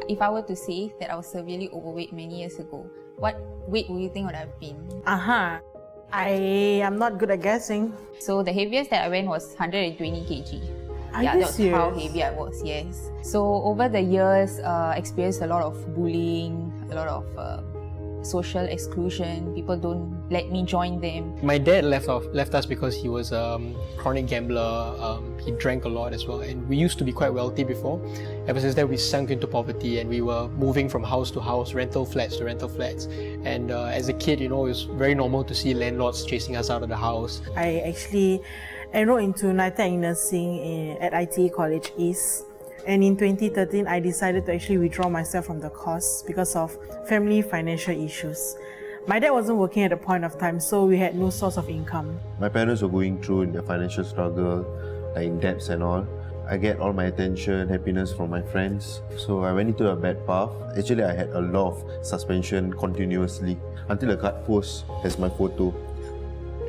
If I were to say that I was severely overweight many years ago, what weight would you think would have been? I am not good at guessing. So the heaviest that I went was 120 kg. Are Yeah, you that's serious? how heavy I was, yes. So over the years, experienced a lot of bullying, a lot of social exclusion. People don't let me join them. My dad left us because he was a chronic gambler. He drank a lot as well, and we used to be quite wealthy before. Ever since then, we sunk into poverty, and we were moving from house to house, rental flats to rental flats. And as a kid, it was very normal to see landlords chasing us out of the house. I actually enrolled into United Nursing at ITE College East. And in 2013, I decided to actually withdraw myself from the course because of family financial issues. My dad wasn't working at the point of time, so we had no source of income. My parents were going through in their financial struggle, like in debts and all. I get all my attention, happiness from my friends. So I went into a bad path. Actually, I had a lot of suspension continuously until a card post has my photo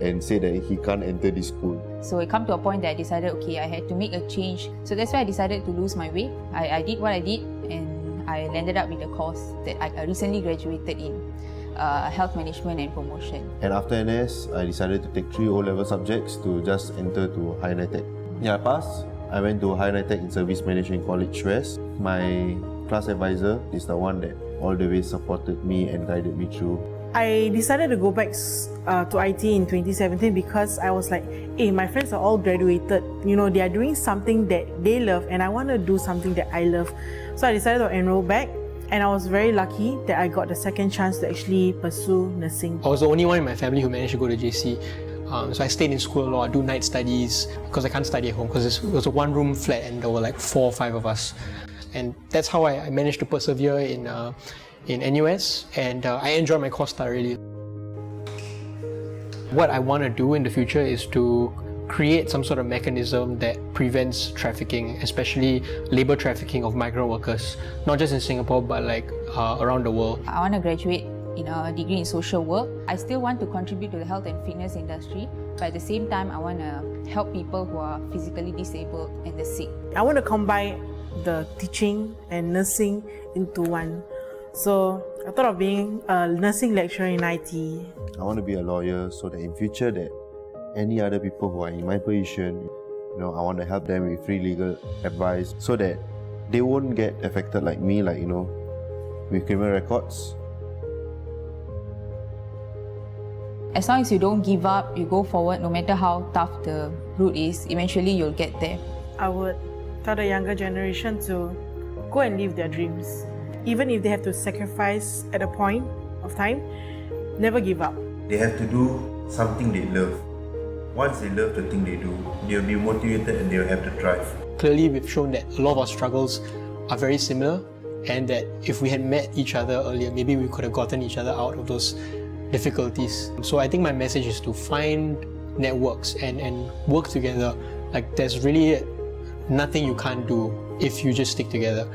and say that he can't enter this school. So it come to a point that I decided, okay, I had to make a change. So that's why I decided to lose my weight. I did what I did, and I landed up with a course that I recently graduated in, health management and promotion. And after NS, I decided to take 3 O-level subjects to just enter to Higher NITEC. Yeah, I passed. I went to Higher NITEC in Service Management College West. My class advisor is the one that all the way supported me and guided me through. I decided to go back to IT in 2017 because I was like, hey, my friends are all graduated. They are doing something that they love, and I want to do something that I love. So I decided to enroll back, and I was very lucky that I got the second chance to actually pursue nursing. I was the only one in my family who managed to go to JC. So I stayed in school a lot, do night studies, because I can't study at home, because it was a one-room flat and there were like 4 or 5 of us. And that's how I managed to persevere in NUS, and I enjoy my course thoroughly. What I want to do in the future is to create some sort of mechanism that prevents trafficking, especially labour trafficking of migrant workers, not just in Singapore but around the world. I want to graduate in a degree in social work. I still want to contribute to the health and fitness industry, but at the same time I want to help people who are physically disabled and the sick. I want to combine the teaching and nursing into one. So I thought of being a nursing lecturer in IT. I want to be a lawyer so that in future that any other people who are in my position, I want to help them with free legal advice so that they won't get affected like me, with criminal records. As long as you don't give up, you go forward, no matter how tough the route is, eventually you'll get there. I would tell the younger generation to go and live their dreams. Even if they have to sacrifice at a point of time, never give up. They have to do something they love. Once they love the thing they do, they'll be motivated and they'll have the drive. Clearly, we've shown that a lot of our struggles are very similar, and that if we had met each other earlier, maybe we could have gotten each other out of those difficulties. So I think my message is to find networks and work together. There's really nothing you can't do if you just stick together.